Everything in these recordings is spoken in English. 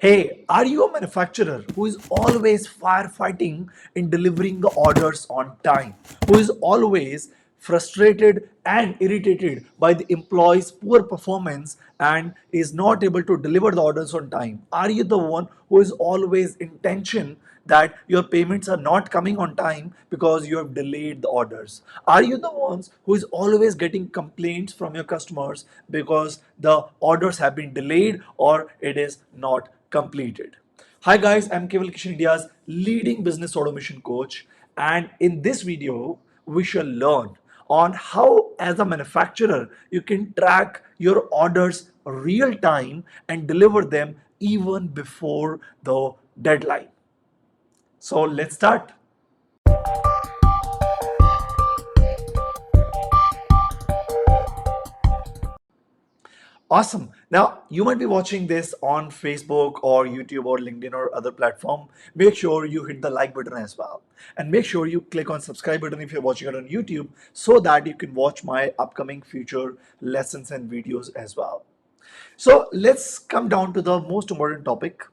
Hey, are you a manufacturer who is always firefighting in delivering the orders on time? Who is always frustrated and irritated by the employee's poor performance and is not able to deliver the orders on time? Are you the one who is always in tension that your payments are not coming on time because you have delayed the orders? Are you the ones who is always getting complaints from your customers because the orders have been delayed or it is not completed? Hi guys, I'm Kewal Kishan, India's leading business automation coach, and in this video we shall learn on how as a manufacturer you can track your orders real time and deliver them even before the deadline. So let's start. Awesome. Now, you might be watching this on Facebook or YouTube or LinkedIn or other platform. Make sure you hit the like button as well. And make sure you click on subscribe button if you're watching it on YouTube so that you can watch my upcoming future lessons and videos as well. So let's come down to the most important topic,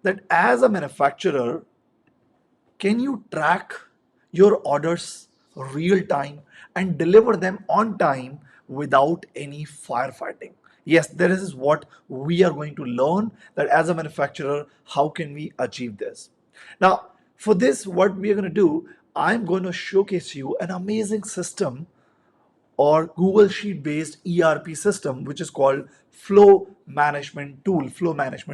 that as a manufacturer, can you track your orders real time and deliver them on time without any firefighting? Yes, that is what we are going to learn, that as a manufacturer, how can we achieve this? Now, for this, what we are going to do, I'm going to showcase you an amazing system or Google Sheet based ERP system, which is called flow management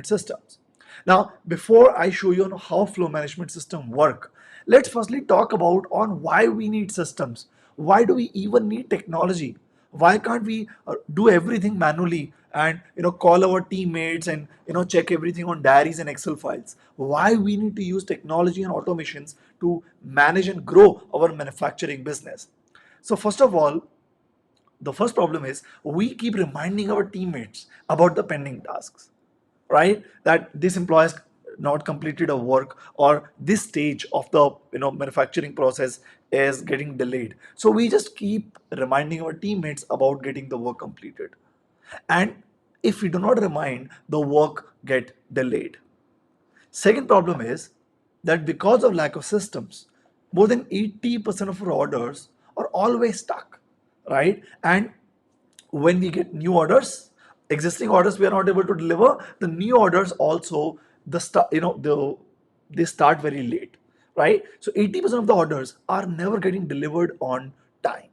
systems. Now, before I show you how flow management system work, let's firstly talk about on why we need systems. Why do we even need technology? Why can't we do everything manually and call our teammates and check everything on diaries and Excel files? Why we need to use technology and automations to manage and grow our manufacturing business? So first of all, the first problem is we keep reminding our teammates about the pending tasks, right? That this employee has not completed a work, or this stage of the manufacturing process is getting delayed. So we just keep reminding our teammates about getting the work completed. And if we do not remind, the work get delayed. Second problem is that because of lack of systems, more than 80% of our orders are always stuck, right? And when we get new orders, existing orders we are not able to deliver, the new orders also they start very late, right? So 80% of the orders are never getting delivered on time.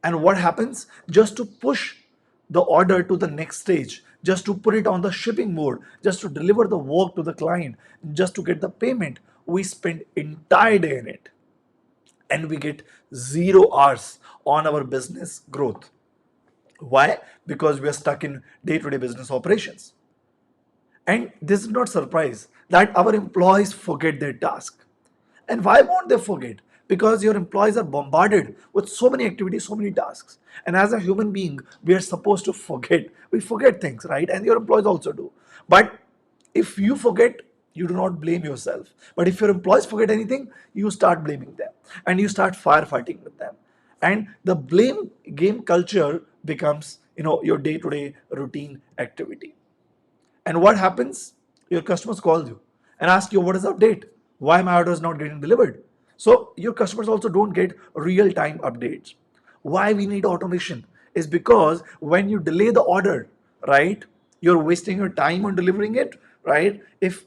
And what happens? Just to push the order to the next stage, just to put it on the shipping mode, just to deliver the work to the client, just to get the payment, we spend entire day in it, and we get 0 hours on our business growth. Why? Because we are stuck in day-to-day business operations. And this is not surprise that our employees forget their task. And why won't they forget? Because your employees are bombarded with so many activities, so many tasks. And as a human being, we are supposed to forget. We forget things, right? And your employees also do. But if you forget, you do not blame yourself. But if your employees forget anything, you start blaming them and you start firefighting with them. And the blame game culture becomes, your day-to-day routine activity. And what happens? Your customers call you and ask you, what is the update? Why my order is not getting delivered? So your customers also don't get real-time updates. Why we need automation is because when you delay the order, right, you're wasting your time on delivering it, right? If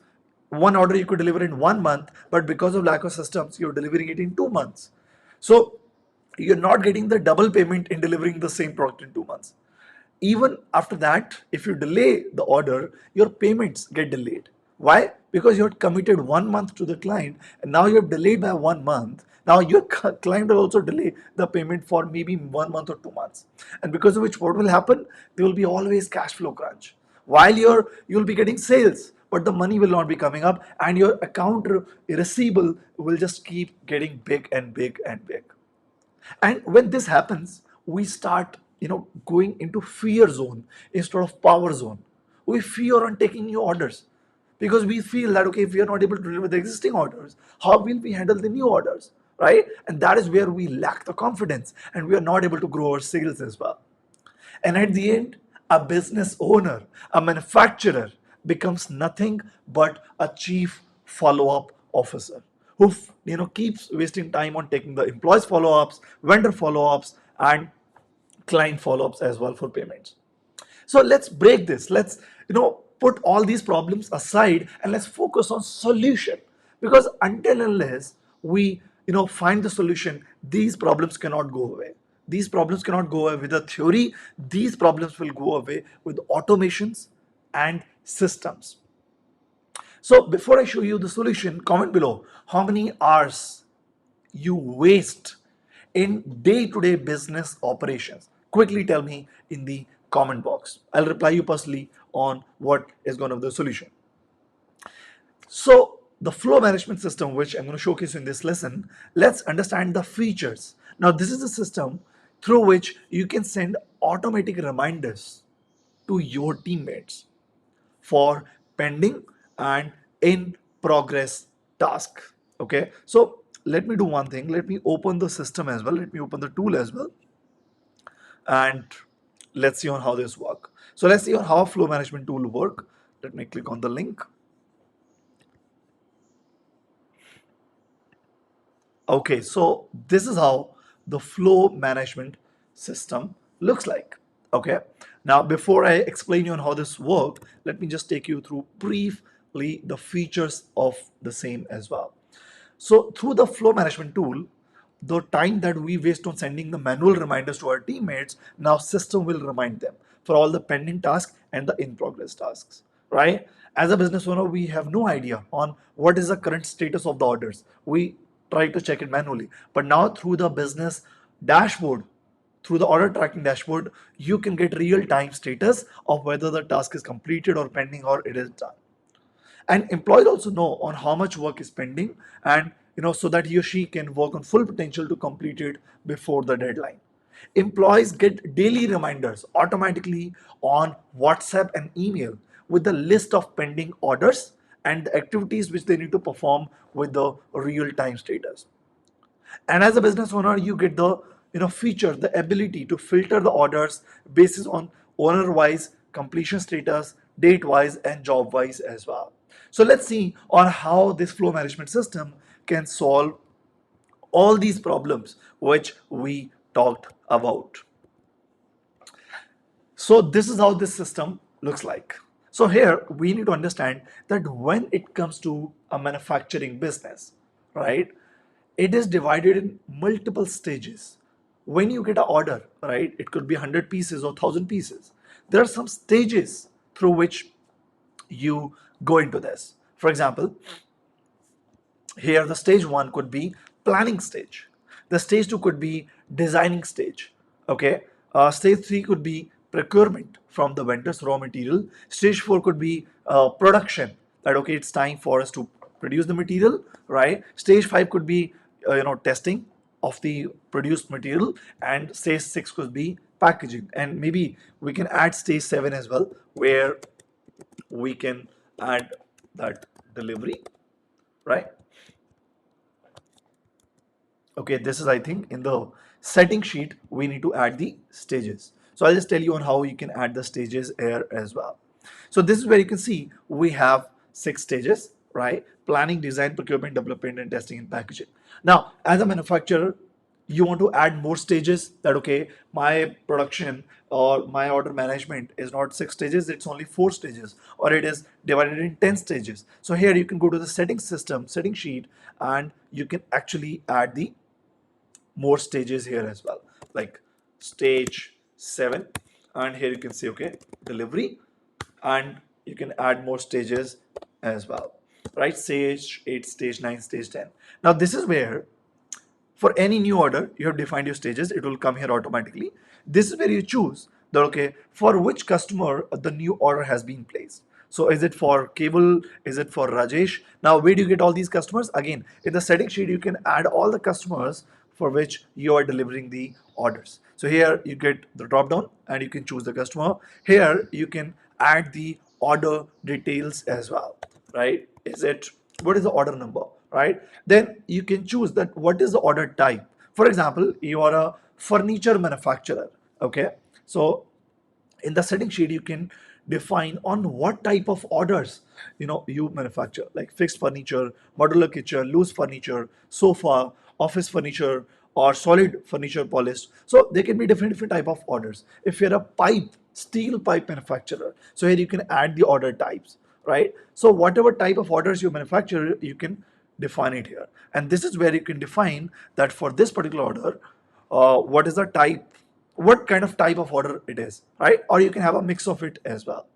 one order you could deliver in 1 month, but because of lack of systems, you're delivering it in 2 months. So you're not getting the double payment in delivering the same product in 2 months. Even after that, if you delay the order, your payments get delayed. Why? Because you had committed 1 month to the client and now you have delayed by 1 month. Now your client will also delay the payment for maybe 1 month or 2 months. And because of which, what will happen? There will be always cash flow crunch. While you'll be getting sales, but the money will not be coming up, and your account receivable will just keep getting big and big and big. And when this happens, we start going into fear zone instead of power zone. We fear on taking new orders because we feel that, okay, if we are not able to deliver the existing orders, how will we handle the new orders, right? And that is where we lack the confidence and we are not able to grow our sales as well. And at the end, a business owner, a manufacturer, becomes nothing but a chief follow-up officer who keeps wasting time on taking the employees follow-ups, vendor follow-ups, and client follow-ups as well for payments. So let's break this. Let's put all these problems aside and let's focus on solution. Because until unless we find the solution, these problems cannot go away. These problems cannot go away with a theory. These problems will go away with automations and systems. So before I show you the solution, comment below how many hours you waste in day-to-day business operations. Quickly tell me in the comment box. I'll reply you personally on what is going to be the solution. So the flow management system, which I'm going to showcase in this lesson, let's understand the features. Now this is a system through which you can send automatic reminders to your teammates for pending and in progress task. Okay, so let me do one thing. Let me open the system as well. Let me open the tool as well, and let's see on how this work. So let's see on how flow management tool work. Let me click on the link. Okay, so this is how the flow management system looks like. Okay, now before I explain you on how this works, let me just take you through briefly the features of the same as well. So through the flow management tool, the time that we waste on sending the manual reminders to our teammates, now system will remind them for all the pending tasks and the in progress tasks, right? As a business owner, we have no idea on what is the current status of the orders. We try to check it manually, but now through the business dashboard, through the order tracking dashboard, you can get real time status of whether the task is completed or pending or it is done. And employees also know on how much work is pending, and so that he or she can work on full potential to complete it before the deadline. Employees get daily reminders automatically on WhatsApp and email with the list of pending orders and the activities which they need to perform with the real time status. And as a business owner, you get the feature, the ability to filter the orders basis on owner wise, completion status, date wise, and job wise as well. So let's see on how this flow management system can solve all these problems which we talked about. So this is how this system looks like. So here we need to understand that when it comes to a manufacturing business, right, it is divided in multiple stages. When you get an order, right, it could be 100 pieces or 1,000 pieces. There are some stages through which you go into this. For example, here the stage one could be planning stage. The stage two could be designing stage. Okay. Stage three could be procurement from the vendors raw material. Stage four could be production. That okay, it's time for us to produce the material, right? Stage five could be testing of the produced material, and stage six could be packaging. And maybe we can add stage seven as well, where we can add that delivery, right? Okay, this is I think in the setting sheet we need to add the stages. So I'll just tell you on how you can add the stages here as well. So this is where you can see we have 6 stages, right? Planning, design, procurement, development, and testing and packaging. Now, as a manufacturer, you want to add more stages, that okay, my production or my order management is not 6 stages, it's only 4 stages, or it is divided in 10 stages. So here you can go to the setting sheet, and you can actually add the more stages here as well, like stage 7, and here you can see okay, delivery, and you can add more stages as well, right? Stage 8, stage 9, stage 10. Now this is where for any new order you have defined your stages, it will come here automatically. This is where you choose that okay, for which customer the new order has been placed. So is it for Kewal, is it for Rajesh? Now where do you get all these customers? Again, in the setting sheet you can add all the customers for which you are delivering the orders. So here you get the drop down and you can choose the customer. Here you can add the order details as well, right? Is it, what is the order number, right? Then you can choose that what is the order type. For example, you are a furniture manufacturer, okay? So in the setting sheet you can define on what type of orders you manufacture, like fixed furniture, modular kitchen, loose furniture, sofa, office furniture, or solid furniture polished. So there can be different type of orders. If you're a steel pipe manufacturer, so here you can add the order types, right? So whatever type of orders you manufacture, you can define it here. And this is where you can define that for this particular order, what is the type, what kind of type of order it is, right? Or you can have a mix of it as well.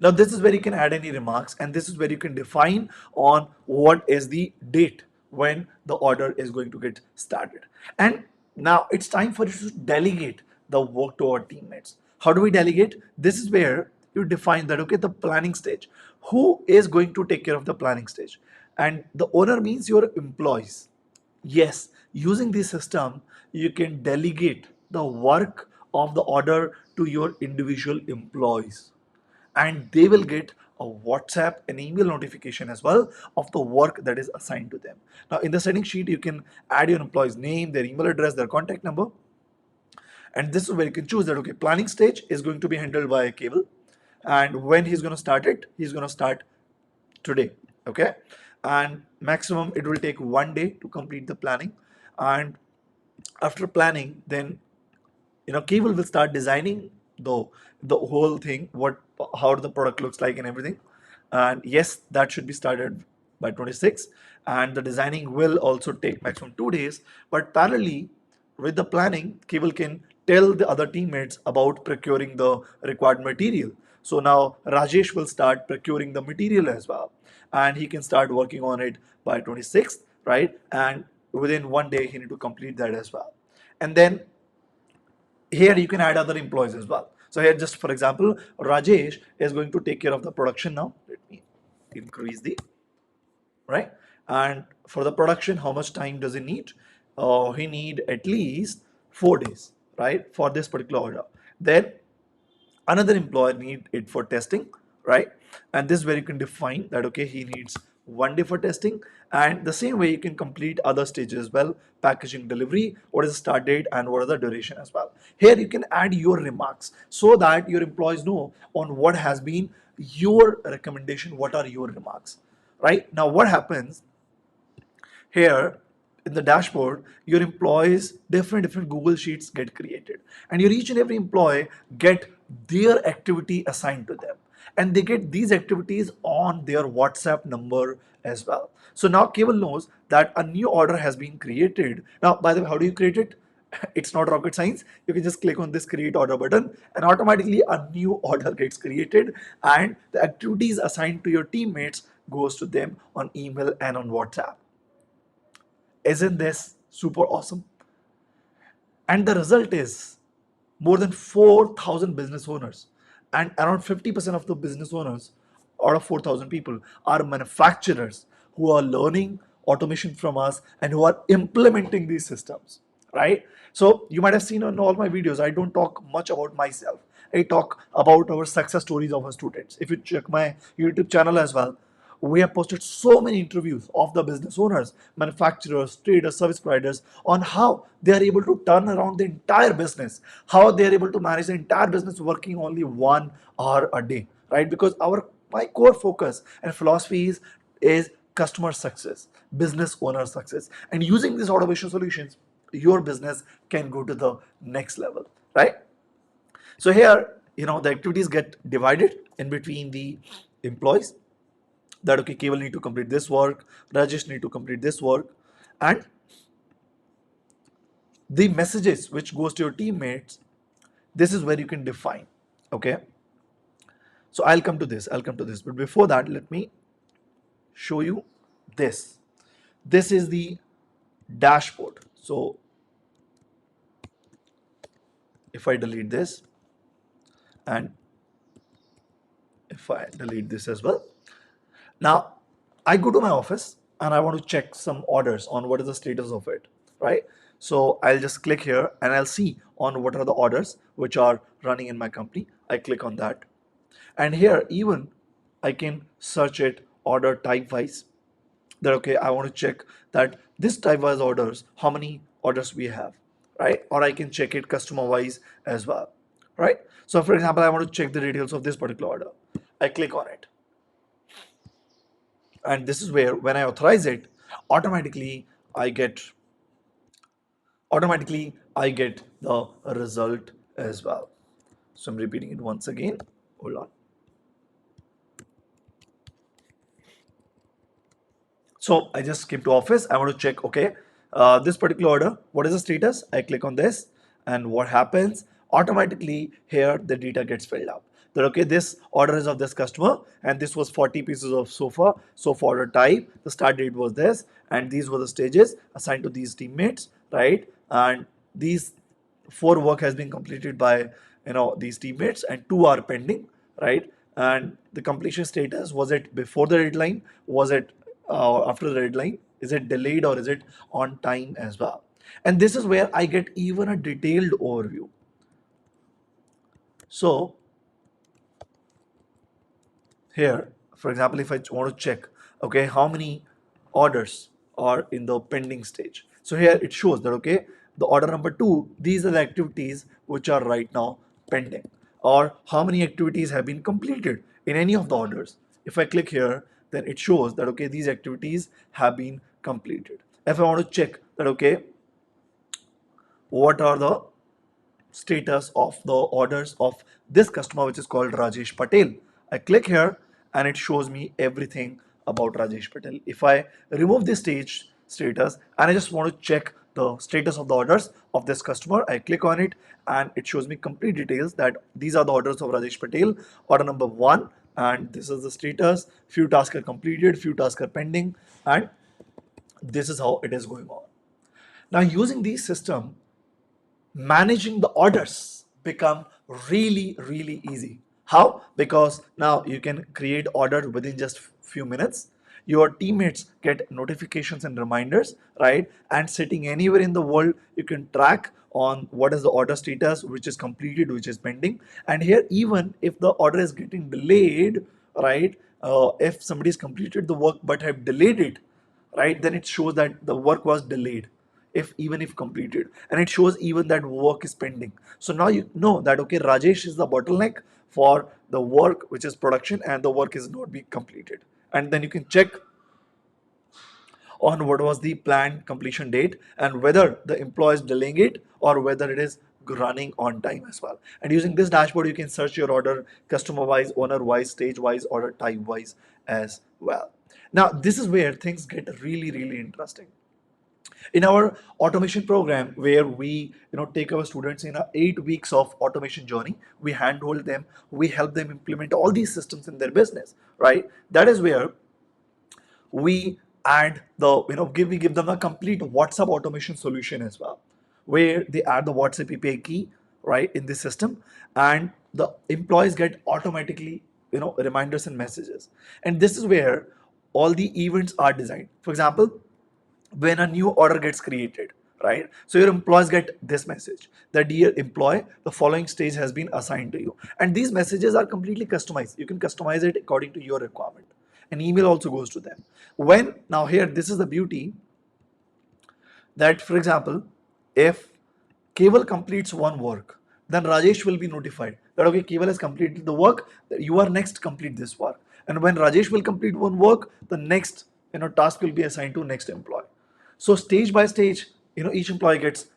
Now this is where you can add any remarks, and this is where you can define on what is the date when the order is going to get started. And now it's time for you to delegate the work to our teammates. How do we delegate? This is where you define that, okay, the planning stage. Who is going to take care of the planning stage? And the owner means your employees. Yes, using this system, you can delegate the work of the order to your individual employees, and they will get a WhatsApp and email notification as well of the work that is assigned to them. Now, in the setting sheet, you can add your employee's name, their email address, their contact number, and this is where you can choose that, okay, planning stage is going to be handled by Kewal, and when he's going to start it, he's going to start today, okay? And maximum it will take 1 day to complete the planning. And after planning, then Cable will start designing the whole thing, what how the product looks like and everything. And yes, that should be started by 26, and the designing will also take maximum 2 days. But parallelly with the planning, Cable can tell the other teammates about procuring the required material. So now Rajesh will start procuring the material as well, and he can start working on it by 26th, right? And within 1 day he need to complete that as well. And then here you can add other employees as well. So here, just for example, Rajesh is going to take care of the production now. Let me increase the, right? And for the production, how much time does he need? He need at least 4 days, right, for this particular order. Then another employer need it for testing, right? And this is where you can define that, okay, he needs 1 day for testing. And the same way you can complete other stages as well: packaging, delivery, what is the start date, and what is the duration as well. Here you can add your remarks so that your employees know on what has been your recommendation, what are your remarks, right? Now what happens here in the dashboard, your employees different Google sheets get created, and your each and every employee get their activity assigned to them, and they get these activities on their WhatsApp number as well. So now Cable knows that a new order has been created. Now, by the way, how do you create it? It's not rocket science. You can just click on this create order button, and automatically a new order gets created, and the activities assigned to your teammates goes to them on email and on WhatsApp. Isn't this super awesome? And the result is more than 4,000 business owners, and around 50% of the business owners out of 4,000 people are manufacturers who are learning automation from us and who are implementing these systems, right? So you might have seen on all my videos, I don't talk much about myself. I talk about our success stories of our students. If you check my YouTube channel as well, we have posted so many interviews of the business owners, manufacturers, traders, service providers on how they are able to turn around the entire business, how they are able to manage the entire business working only 1 hour a day, right? Because my core focus and philosophy is customer success, business owner success, and using these automation solutions, your business can go to the next level, right? So here, the activities get divided in between the employees, that, okay, Keval need to complete this work, Rajesh need to complete this work, and the messages which goes to your teammates, this is where you can define, okay? So I'll come to this, but before that, let me show you this. This is the dashboard. So if I delete this, and if I delete this as well, now I go to my office and I want to check some orders on what is the status of it, right? So I'll just click here and I'll see on what are the orders which are running in my company. I click on that, and here even I can search it order type wise, that, okay, I want to check that this type wise orders, how many orders we have, right? Or I can check it customer wise as well. right? So for example, I want to check the details of this particular order. I click on it, and this is where when I authorize it, automatically I get I get the result as well. So I'm repeating it once again. Hold on. So I just came to office. I want to check, okay, this particular order, what is the status? I click on this, and what happens? Automatically here the data gets filled up. That okay, this order is of this customer, and this was 40 pieces of sofa order type. The start date was this, and these were the stages assigned to these teammates, right? And these four work has been completed by these teammates, and two are pending, right? And the completion status, was it before the deadline, was it after the deadline, is it delayed, or is it on time as well? And this is where I get even a detailed overview. So here, for example, if I want to check, okay, how many orders are in the pending stage. So here it shows that, okay, the order number 2, these are the activities which are right now pending, or how many activities have been completed in any of the orders. If I click here, then it shows that, okay, these activities have been completed. If I want to check that, okay, what are the status of the orders of this customer, which is called Rajesh Patel. I click here, and it shows me everything about Rajesh Patel. If I remove this stage status and I just want to check the status of the orders of this customer, I click on it, and it shows me complete details that these are the orders of Rajesh Patel, order number 1, and this is the status. Few tasks are completed, few tasks are pending, and this is how it is going on. Now using these system, managing the orders become really easy. How? Because now you can create order within just few minutes. Your teammates get notifications and reminders, right? And sitting anywhere in the world, you can track on what is the order status, which is completed, which is pending. And here, even if the order is getting delayed, right, if somebody's completed the work but have delayed it, right, then it shows that the work was delayed, if even if completed, and it shows even that work is pending. So now you know that, okay, Rajesh is the bottleneck for the work which is production, and the work is not being completed. And then you can check on what was the planned completion date, and whether the employee is delaying it or whether it is running on time as well. And using this dashboard, you can search your order customer wise, owner wise, stage wise, order type wise as well. Now this is where things get really interesting. In our automation program, where we take our students in a 8 weeks of automation journey, we handhold them, we help them implement all these systems in their business, right? That is where we add the we give them a complete WhatsApp automation solution as well, where they add the WhatsApp API key, right, in this system, and the employees get automatically reminders and messages. And this is where all the events are designed. For example, when a new order gets created, right, so your employees get this message that, dear employee, the following stage has been assigned to you. And these messages are completely customized. You can customize it according to your requirement. An email also goes to them. When now here, this is the beauty, that for example, if Kewal completes one work, then Rajesh will be notified that, okay, Kewal has completed the work, you are next to complete this work. And when Rajesh will complete one work, the next task will be assigned to next employee. So stage by stage, each employee gets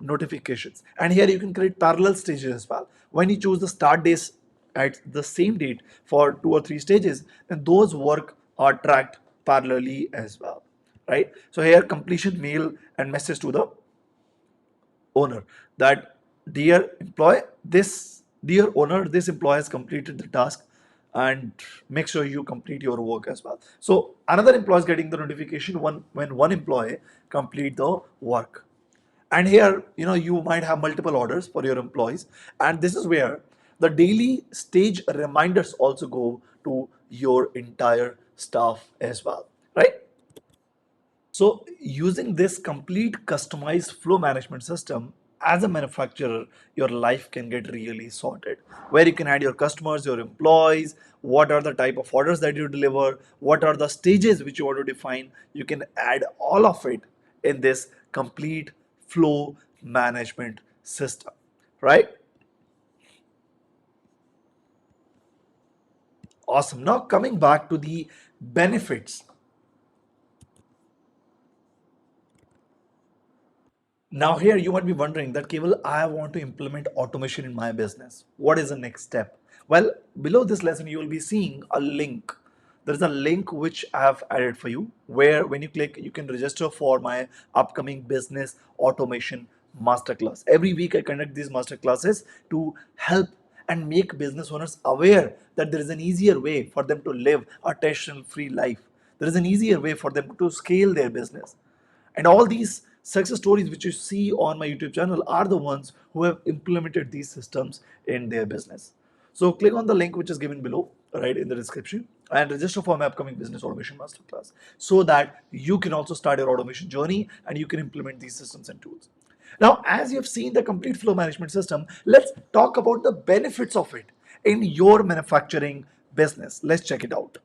notifications. And here you can create parallel stages as well. When you choose the start days at the same date for 2 or 3 stages, then those work are tracked parallelly as well, right? So here, completion mail and message to the owner that, dear owner, this employee has completed the task, and make sure you complete your work as well. So another employee is getting the notification when one employee complete the work. And here, you might have multiple orders for your employees, and this is where the daily stage reminders also go to your entire staff as well, right? So using this complete customized flow management system, as a manufacturer, your life can get really sorted, where you can add your customers, your employees, what are the type of orders that you deliver, what are the stages which you want to define. You can add all of it in this complete flow management system, right? Awesome. Now coming back to the benefits. Now here you might be wondering that Keval, I want to implement automation in my business. What is the next step? Well, below this lesson you will be seeing a link. There is a link which I have added for you where when you click you can register for my upcoming business automation masterclass. Every week I conduct these masterclasses to help and make business owners aware that there is an easier way for them to live a tension free life. There is an easier way for them to scale their business. And all these success stories which you see on my YouTube channel are the ones who have implemented these systems in their business. So click on the link which is given below, right in the description, and register for my upcoming business automation masterclass so that you can also start your automation journey and you can implement these systems and tools. Now, as you have seen the complete flow management system, let's talk about the benefits of it in your manufacturing business. Let's check it out.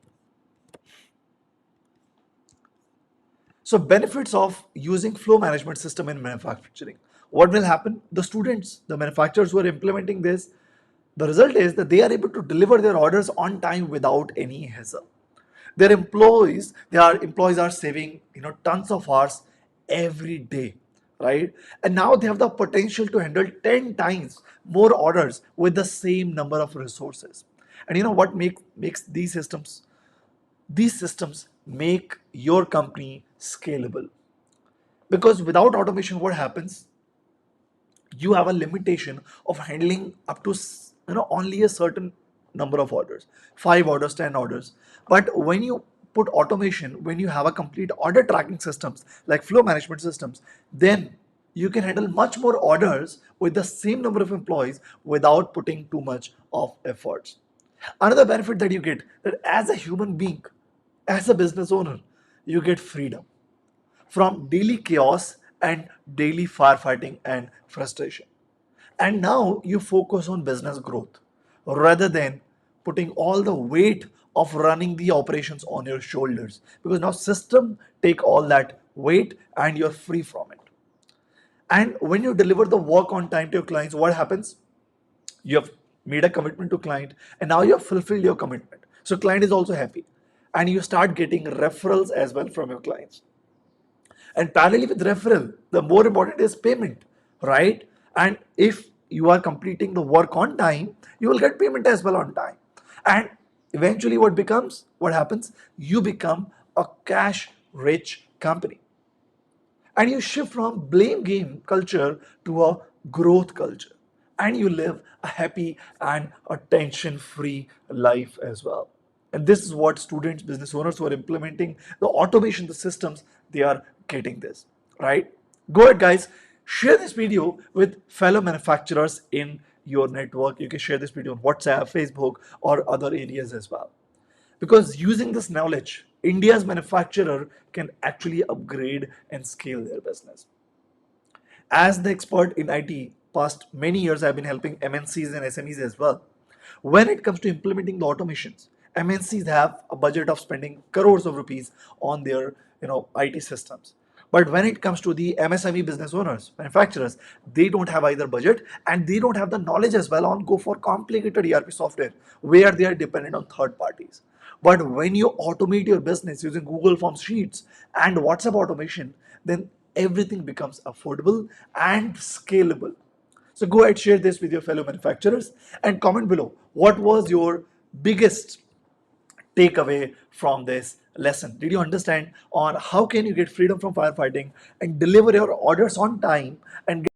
So benefits of using flow management system in manufacturing. What will happen? The students, the manufacturers who are implementing this, the result is that they are able to deliver their orders on time without any hassle. Their employees are saving tons of hours every day, right? And now they have the potential to handle 10 times more orders with the same number of resources. And you know what makes these systems make your company scalable, because without automation what happens, you have a limitation of handling up to only a certain number of orders, 5 orders, 10 orders. But when you put automation, when you have a complete order tracking systems like flow management systems, then you can handle much more orders with the same number of employees without putting too much of efforts. Another benefit that you get, that as a human being, as a business owner, you get freedom from daily chaos and daily firefighting and frustration. And now you focus on business growth rather than putting all the weight of running the operations on your shoulders, because now system take all that weight and you're free from it. And when you deliver the work on time to your clients, what happens? You have made a commitment to client and now you have fulfilled your commitment. So client is also happy and you start getting referrals as well from your clients. And parallelly with referral, the more important is payment, right? And if you are completing the work on time, you will get payment as well on time. And eventually what happens? You become a cash rich company. And you shift from blame game culture to a growth culture, and you live a happy and a tension free life as well. And this is what students, business owners who are implementing the automation, the systems, they are getting this, right? Go ahead guys, share this video with fellow manufacturers in your network. You can share this video on WhatsApp, Facebook, or other areas as well, because using this knowledge, India's manufacturer can actually upgrade and scale their business. As the expert in IT, past many years I've been helping MNCs and SMEs as well. When it comes to implementing the automations, MNCs have a budget of spending crores of rupees on their IT systems. But when it comes to the MSME business owners, manufacturers, they don't have either budget and they don't have the knowledge as well on go for complicated ERP software where they are dependent on third parties. But when you automate your business using Google Forms sheets and WhatsApp automation, then everything becomes affordable and scalable. So go ahead, share this with your fellow manufacturers and comment below what was your biggest takeaway from this lesson. Did you understand on how can you get freedom from firefighting and deliver your orders on time and